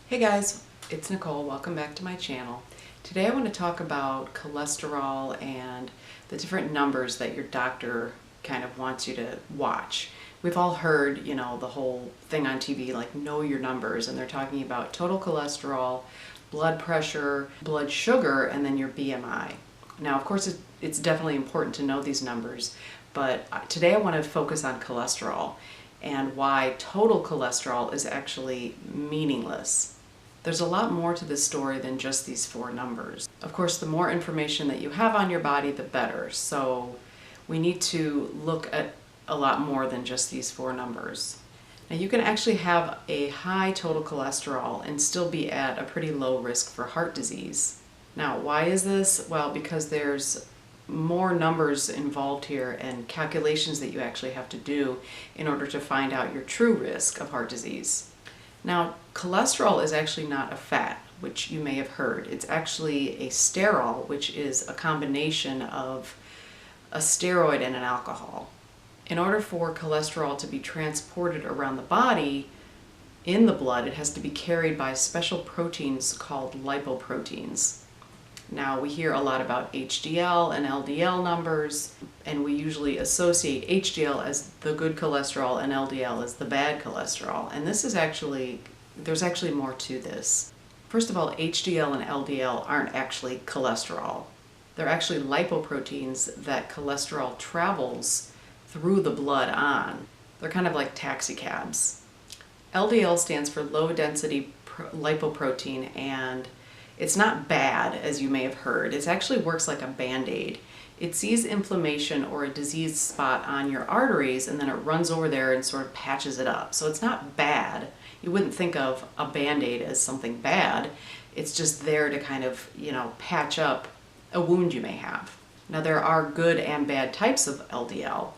Hey guys, it's Nicole. Welcome back to my channel. Today I want to talk about cholesterol and the different numbers that your doctor kind of wants you to watch. We've all heard, the whole thing on TV, like know your numbers, and they're talking about total cholesterol, blood pressure, blood sugar, and then your BMI. Now, of course, it's definitely important to know these numbers, but today I want to focus on cholesterol and why total cholesterol is actually meaningless. There's a lot more to this story than just these four numbers. Of course, the more information that you have on your body, the better. So we need to look at a lot more than just these four numbers. Now, you can actually have a high total cholesterol and still be at a pretty low risk for heart disease. Now, why is this? Well, because there's more numbers involved here and calculations that you actually have to do in order to find out your true risk of heart disease. Now, cholesterol is actually not a fat, which you may have heard. It's actually a sterol, which is a combination of a steroid and an alcohol. In order for cholesterol to be transported around the body in the blood, it has to be carried by special proteins called lipoproteins. Now, we hear a lot about HDL and LDL numbers, and we usually associate HDL as the good cholesterol and LDL as the bad cholesterol. And there's actually more to this. First of all, HDL and LDL aren't actually cholesterol. They're actually lipoproteins that cholesterol travels through the blood on. They're kind of like taxi cabs. LDL stands for low density lipoprotein, and it's not bad, as you may have heard. It actually works like a Band-Aid. It sees inflammation or a diseased spot on your arteries, and then it runs over there and sort of patches it up. So it's not bad. You wouldn't think of a Band-Aid as something bad. It's just there to kind of, patch up a wound you may have. Now, there are good and bad types of LDL,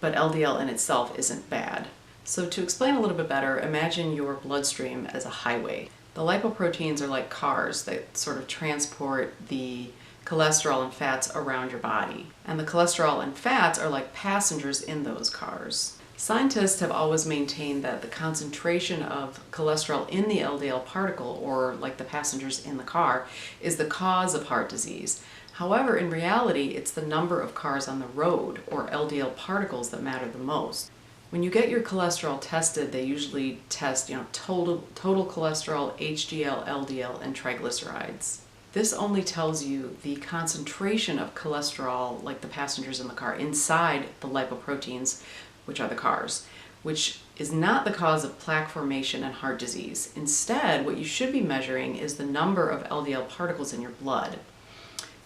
but LDL in itself isn't bad. So to explain a little bit better, imagine your bloodstream as a highway. The lipoproteins are like cars that sort of transport the cholesterol and fats around your body. And the cholesterol and fats are like passengers in those cars. Scientists have always maintained that the concentration of cholesterol in the LDL particle, or like the passengers in the car, is the cause of heart disease. However, in reality, it's the number of cars on the road, or LDL particles, that matter the most. When you get your cholesterol tested, they usually test, total cholesterol, HDL, LDL, and triglycerides. This only tells you the concentration of cholesterol, like the passengers in the car, inside the lipoproteins, which are the cars, which is not the cause of plaque formation and heart disease. Instead, what you should be measuring is the number of LDL particles in your blood.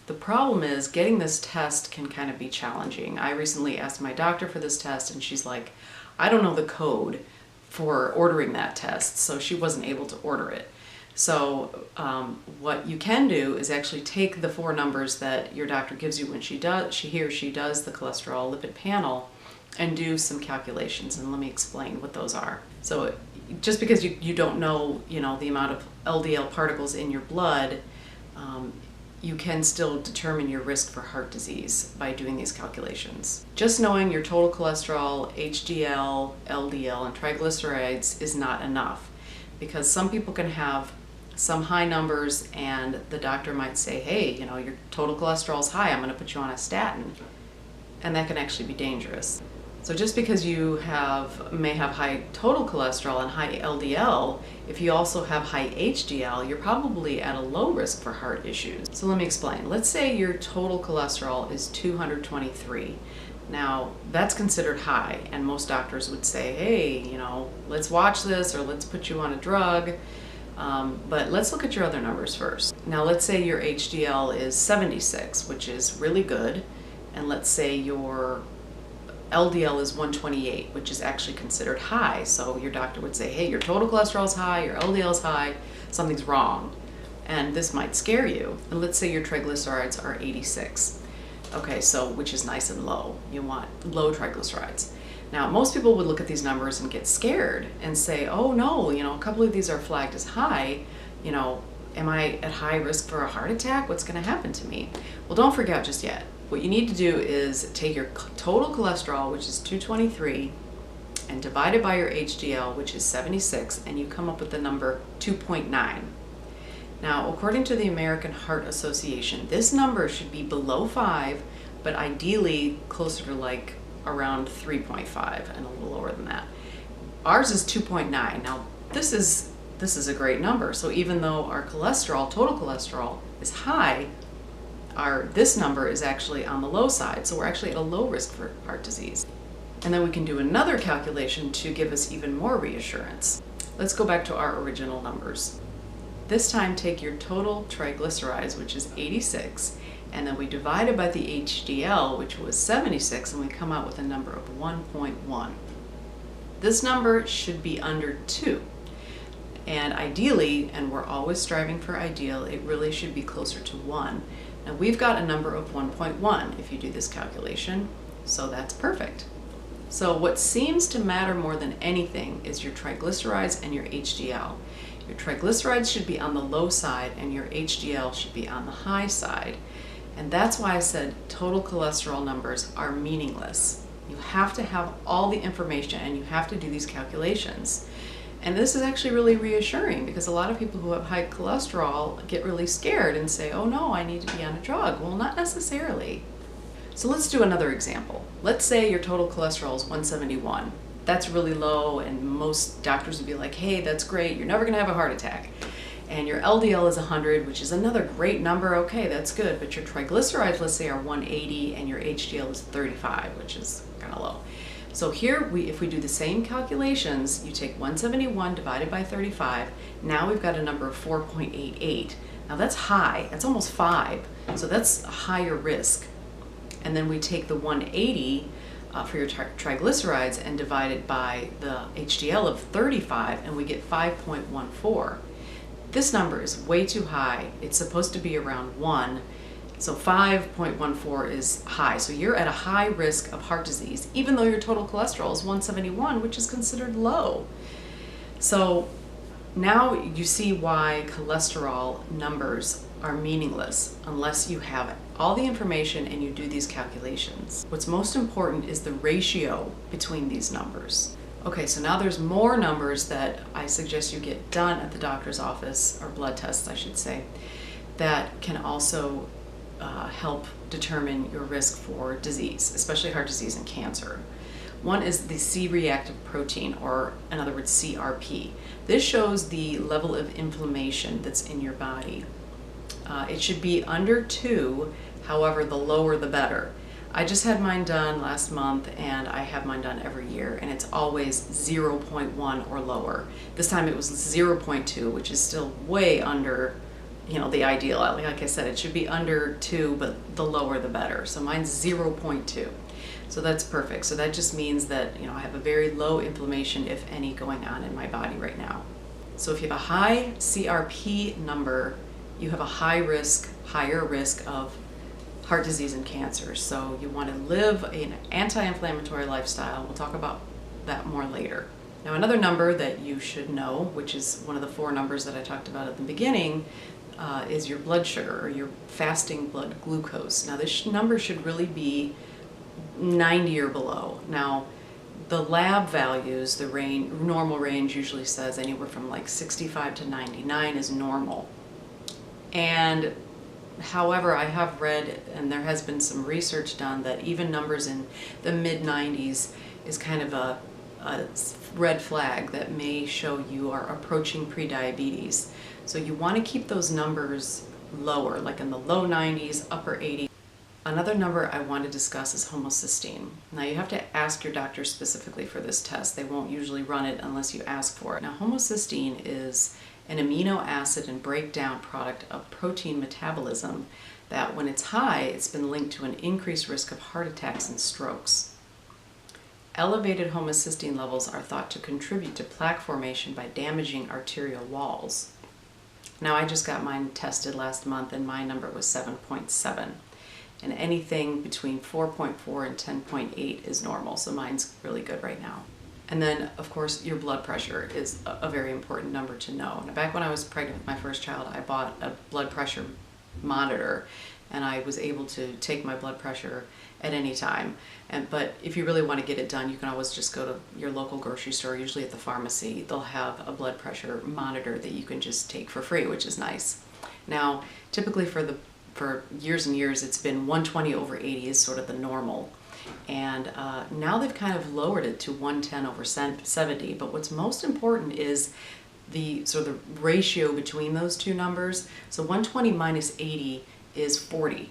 The problem is getting this test can kind of be challenging. I recently asked my doctor for this test, and she's like, I don't know the code for ordering that test, so she wasn't able to order it. So what you can do is actually take the four numbers that your doctor gives you when he or she does the cholesterol lipid panel and do some calculations, and let me explain what those are. So just because you don't know, the amount of LDL particles in your blood, you can still determine your risk for heart disease by doing these calculations. Just knowing your total cholesterol, HDL, LDL, and triglycerides is not enough, because some people can have some high numbers and the doctor might say, hey, your total cholesterol is high, I'm going to put you on a statin. And that can actually be dangerous. So just because you may have high total cholesterol and high LDL, if you also have high HDL, you're probably at a low risk for heart issues. So let me explain. Let's say your total cholesterol is 223. Now, that's considered high, and most doctors would say, hey, let's watch this, or let's put you on a drug. But let's look at your other numbers first. Now, let's say your HDL is 76, which is really good, and let's say your LDL is 128, which is actually considered high. So your doctor would say, hey, your total cholesterol is high, your LDL is high, something's wrong. And this might scare you. And let's say your triglycerides are 86. Okay, so which is nice and low. You want low triglycerides. Now, most people would look at these numbers and get scared and say, oh no, a couple of these are flagged as high. Am I at high risk for a heart attack? What's going to happen to me? Well, don't freak out just yet. What you need to do is take your total cholesterol, which is 223, and divide it by your HDL, which is 76, and you come up with the number 2.9. Now, according to the American Heart Association, this number should be below 5, but ideally closer to like around 3.5 and a little lower than that. Ours is 2.9. Now, this is a great number. So even though our cholesterol, total cholesterol, is high, this number is actually on the low side. So we're actually at a low risk for heart disease. And then we can do another calculation to give us even more reassurance. Let's go back to our original numbers. This time take your total triglycerides, which is 86, and then we divide it by the HDL, which was 76, and we come out with a number of 1.1. This number should be under 2. And ideally, and we're always striving for ideal, it really should be closer to 1. Now we've got a number of 1.1 if you do this calculation, so that's perfect. So what seems to matter more than anything is your triglycerides and your HDL. Your triglycerides should be on the low side and your HDL should be on the high side. And that's why I said total cholesterol numbers are meaningless. You have to have all the information and you have to do these calculations. And this is actually really reassuring because a lot of people who have high cholesterol get really scared and say, oh no, I need to be on a drug. Well, not necessarily. So let's do another example. Let's say your total cholesterol is 171. That's really low, and most doctors would be like, hey, that's great, you're never gonna have a heart attack. And your LDL is 100, which is another great number, okay, that's good, but your triglycerides, let's say, are 180, and your HDL is 35, which is kind of low. So here, if we do the same calculations, you take 171 divided by 35, now we've got a number of 4.88. Now that's high, that's almost 5, so that's a higher risk. And then we take the 180 for your triglycerides and divide it by the HDL of 35, and we get 5.14. This number is way too high. It's supposed to be around 1, so 5.14 is high. So you're at a high risk of heart disease, even though your total cholesterol is 171, which is considered low. So now you see why cholesterol numbers are meaningless unless you have all the information and you do these calculations. What's most important is the ratio between these numbers. Okay, so now there's more numbers that I suggest you get done at the doctor's office, or blood tests I should say, that can also help determine your risk for disease, especially heart disease and cancer. One is the C-reactive protein, or in other words, CRP. This shows the level of inflammation that's in your body. It should be under 2, however, the lower the better. I just had mine done last month, and I have mine done every year, and it's always 0.1 or lower. This time it was 0.2, which is still way under, the ideal. Like I said, it should be under 2, but the lower the better. So mine's 0.2. So that's perfect. So that just means that, I have a very low inflammation, if any, going on in my body right now. So if you have a high CRP number, you have a higher risk of heart disease and cancer. So you want to live an anti-inflammatory lifestyle. We'll talk about that more later. Now, another number that you should know, which is one of the 4 numbers that I talked about at the beginning, is your blood sugar, or your fasting blood glucose. Now, this number should really be 90 or below. Now, the lab values, the normal range usually says anywhere from like 65 to 99 is normal. And however, I have read, and there has been some research done, that even numbers in the mid-90s is kind of a red flag that may show you are approaching prediabetes. So you want to keep those numbers lower, like in the low 90s, upper 80s. Another number I want to discuss is homocysteine. Now, you have to ask your doctor specifically for this test. They won't usually run it unless you ask for it. Now, homocysteine is an amino acid and breakdown product of protein metabolism that, when it's high, it's been linked to an increased risk of heart attacks and strokes. Elevated homocysteine levels are thought to contribute to plaque formation by damaging arterial walls. Now, I just got mine tested last month, and my number was 7.7. And anything between 4.4 and 10.8 is normal, so mine's really good right now. And then, of course, your blood pressure is a very important number to know. Now, back when I was pregnant with my first child, I bought a blood pressure monitor, and I was able to take my blood pressure at any time. But if you really want to get it done, you can always just go to your local grocery store, usually at the pharmacy. They'll have a blood pressure monitor that you can just take for free, which is nice. Now, typically for years and years, it's been 120 over 80 is sort of the normal. And now they've kind of lowered it to 110 over 70. But what's most important is the sort of the ratio between those two numbers. So 120 minus 80 is 40.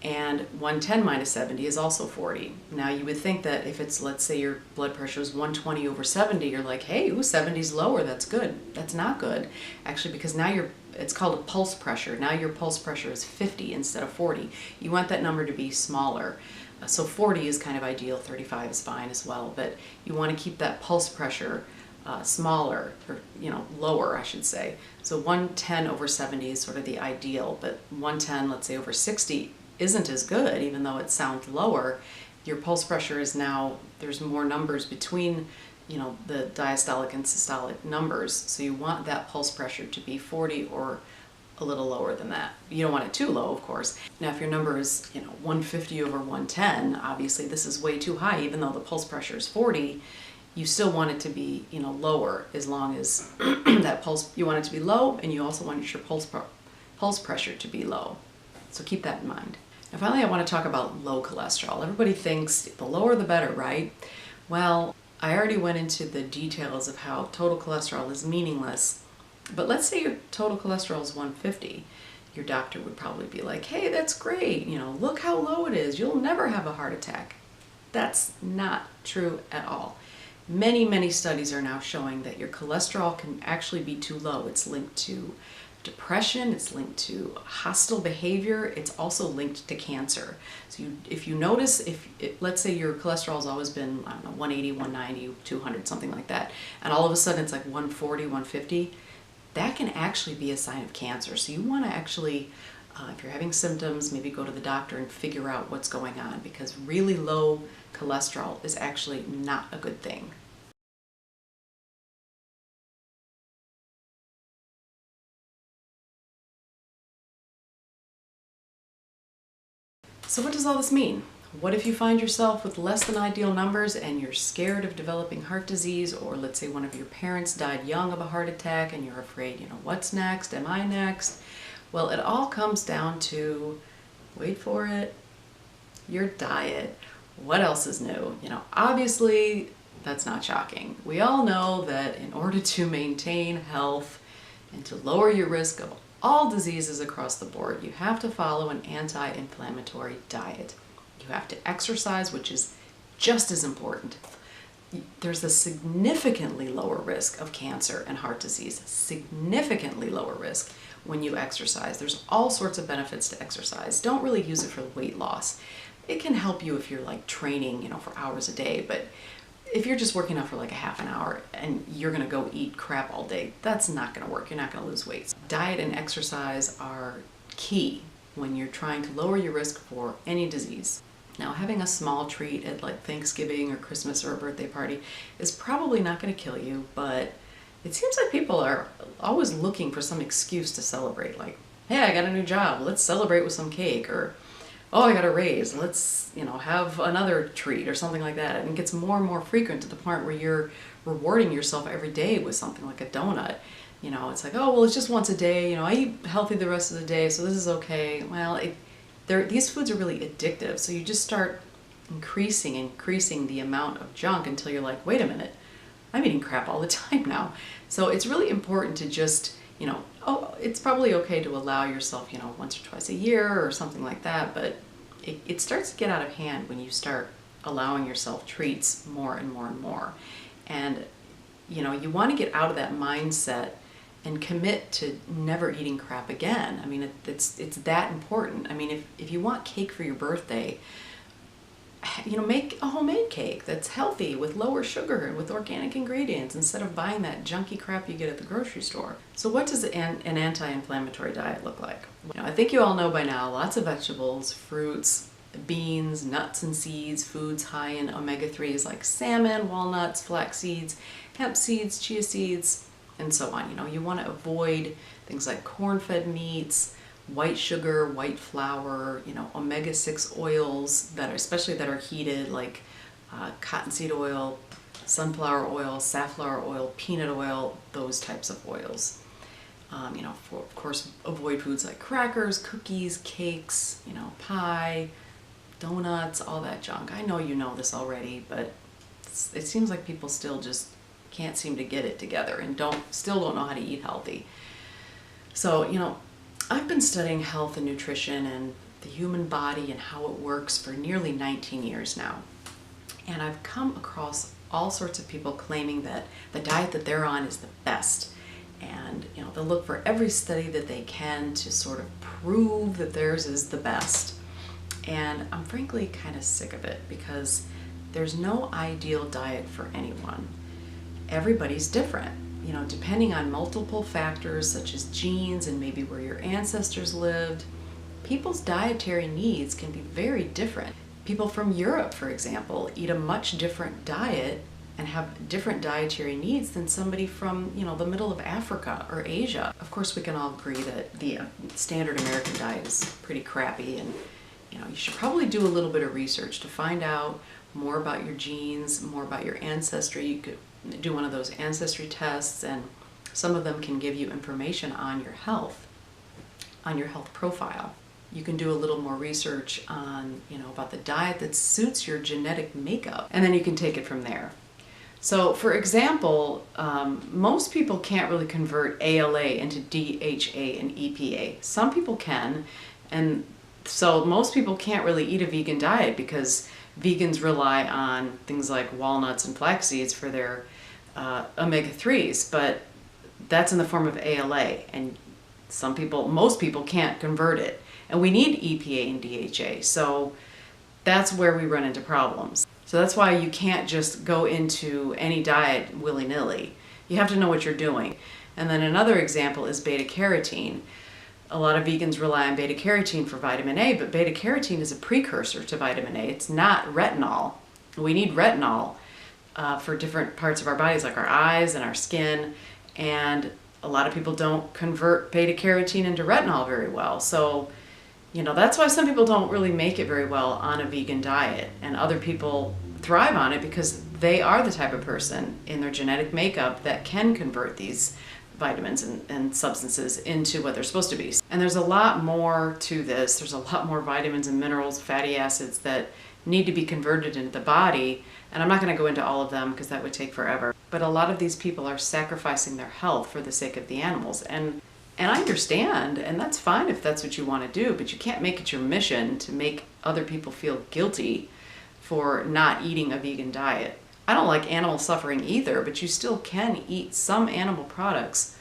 And 110 minus 70 is also 40. Now you would think that if it's, let's say your blood pressure is 120 over 70, you're like, hey, ooh, 70's lower, that's good. That's not good, actually, because now it's called a pulse pressure. Now your pulse pressure is 50 instead of 40. You want that number to be smaller. So 40 is kind of ideal, 35 is fine as well, but you want to keep that pulse pressure smaller, or lower, I should say. So 110 over 70 is sort of the ideal, but 110, let's say over 60, isn't as good, even though it sounds lower. Your pulse pressure is now, there's more numbers between the diastolic and systolic numbers, so you want that pulse pressure to be 40 or a little lower than that. You don't want it too low, of course. Now if your number is 150 over 110, obviously this is way too high. Even though the pulse pressure is 40, you still want it to be lower, as long as that pulse, you want it to be low, and you also want your pulse pressure to be low. So keep that in mind. And finally, I want to talk about low cholesterol. Everybody thinks the lower the better, right? Well, I already went into the details of how total cholesterol is meaningless, but let's say your total cholesterol is 150. Your doctor would probably be like, hey, that's great, look how low it is, you'll never have a heart attack. That's not true at all. Many, many studies are now showing that your cholesterol can actually be too low. It's linked to depression, it's linked to hostile behavior, it's also linked to cancer. So if you notice, let's say your cholesterol has always been, I don't know, 180, 190, 200, something like that, and all of a sudden it's like 140, 150, that can actually be a sign of cancer. So you want to actually, if you're having symptoms, maybe go to the doctor and figure out what's going on, because really low cholesterol is actually not a good thing. So what does all this mean? What if you find yourself with less than ideal numbers and you're scared of developing heart disease, or let's say one of your parents died young of a heart attack and you're afraid, what's next? Am I next? Well, it all comes down to, wait for it, your diet. What else is new? Obviously that's not shocking. We all know that in order to maintain health and to lower your risk of all diseases across the board, you have to follow an anti-inflammatory diet. You have to exercise, which is just as important. There's a significantly lower risk of cancer and heart disease, significantly lower risk when you exercise. There's all sorts of benefits to exercise. Don't really use it for weight loss. It can help you if you're like training, for hours a day, but if you're just working out for like a half an hour and you're gonna go eat crap all day, that's not gonna work. You're not gonna lose weight. Diet and exercise are key when you're trying to lower your risk for any disease. Now, having a small treat at like Thanksgiving or Christmas or a birthday party is probably not gonna kill you, but it seems like people are always looking for some excuse to celebrate. Like, hey, I got a new job, let's celebrate with some cake, or oh, I got a raise, let's, have another treat or something like that. And it gets more and more frequent to the point where you're rewarding yourself every day with something like a donut. It's like, oh, well, it's just once a day, I eat healthy the rest of the day, so this is okay. Well, these foods are really addictive, so you just start increasing the amount of junk until you're like, wait a minute, I'm eating crap all the time now. So it's really important to just, it's probably okay to allow yourself, once or twice a year or something like that, but it starts to get out of hand when you start allowing yourself treats more and more and more. And, you want to get out of that mindset and commit to never eating crap again. I mean, it's that important. I mean, if you want cake for your birthday, make a homemade cake that's healthy with lower sugar and with organic ingredients instead of buying that junky crap you get at the grocery store. So what does an anti-inflammatory diet look like? I think you all know by now, lots of vegetables, fruits, beans, nuts and seeds, foods high in omega-3s like salmon, walnuts, flax seeds, hemp seeds, chia seeds, and so on. You want to avoid things like corn-fed meats, white sugar, white flour, omega-6 oils especially that are heated, like cottonseed oil, sunflower oil, safflower oil, peanut oil, those types of oils. Of course, avoid foods like crackers, cookies, cakes, pie, donuts, all that junk. I know you know this already, but it seems like people still just can't seem to get it together and still don't know how to eat healthy. So, I've been studying health and nutrition and the human body and how it works for nearly 19 years now. And I've come across all sorts of people claiming that the diet that they're on is the best. And they'll look for every study that they can to sort of prove that theirs is the best. And I'm frankly kind of sick of it, because there's no ideal diet for anyone. Everybody's different, depending on multiple factors such as genes and maybe where your ancestors lived. People's dietary needs can be very different. People from Europe, for example, eat a much different diet and have different dietary needs than somebody from, the middle of Africa or Asia. Of course, we can all agree that the standard American diet is pretty crappy, and you should probably do a little bit of research to find out more about your genes, more about your ancestry. You could do one of those ancestry tests, and some of them can give you information on your health profile. You can do a little more research on, about the diet that suits your genetic makeup, and then you can take it from there. So, for example, most people can't really convert ALA into DHA and EPA. Some people can, and so most people can't really eat a vegan diet because vegans rely on things like walnuts and flax seeds for their omega-3s, but that's in the form of ALA, and most people can't convert it. And we need EPA and DHA, so that's where we run into problems. So that's why you can't just go into any diet willy-nilly. You have to know what you're doing. And then another example is beta-carotene. A lot of vegans rely on beta-carotene for vitamin A, but beta-carotene is a precursor to vitamin A. It's not retinol. We need retinol for different parts of our bodies, like our eyes and our skin, and a lot of people don't convert beta-carotene into retinol very well. So that's why some people don't really make it very well on a vegan diet, and other people thrive on it because they are the type of person in their genetic makeup that can convert these vitamins and substances into what they're supposed to be. And there's a lot more to this. There's a lot more vitamins and minerals, fatty acids that need to be converted into the body, and I'm not going to go into all of them because that would take forever. But a lot of these people are sacrificing their health for the sake of the animals, and I understand, and that's fine if that's what you want to do, but you can't make it your mission to make other people feel guilty for not eating a vegan diet. I don't like animal suffering either, but you still can eat some animal products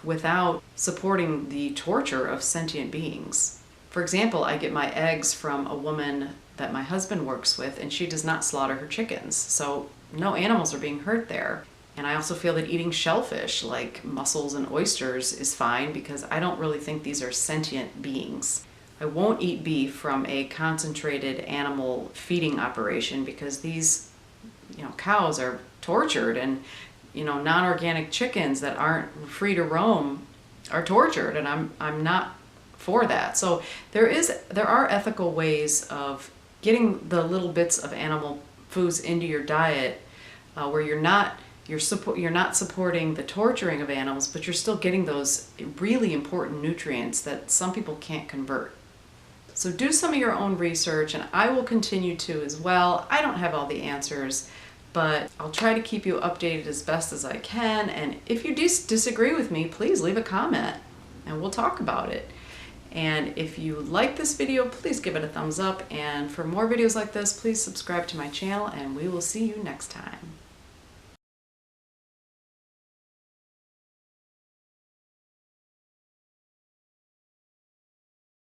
without supporting the torture of sentient beings. For example, I get my eggs from a woman that my husband works with, and she does not slaughter her chickens, so no animals are being hurt there. And I also feel that eating shellfish like mussels and oysters is fine because I don't really think these are sentient beings. I won't eat beef from a concentrated animal feeding operation because these, cows are tortured, and, non-organic chickens that aren't free to roam are tortured, and I'm not for that. So there are ethical ways of getting the little bits of animal foods into your diet where you're not supporting the torturing of animals, but you're still getting those really important nutrients that some people can't convert. So do some of your own research, and I will continue to as well. I don't have all the answers, but I'll try to keep you updated as best as I can. And if you disagree with me, please leave a comment and we'll talk about it. And if you like this video, please give it a thumbs up. And for more videos like this, please subscribe to my channel, and we will see you next time.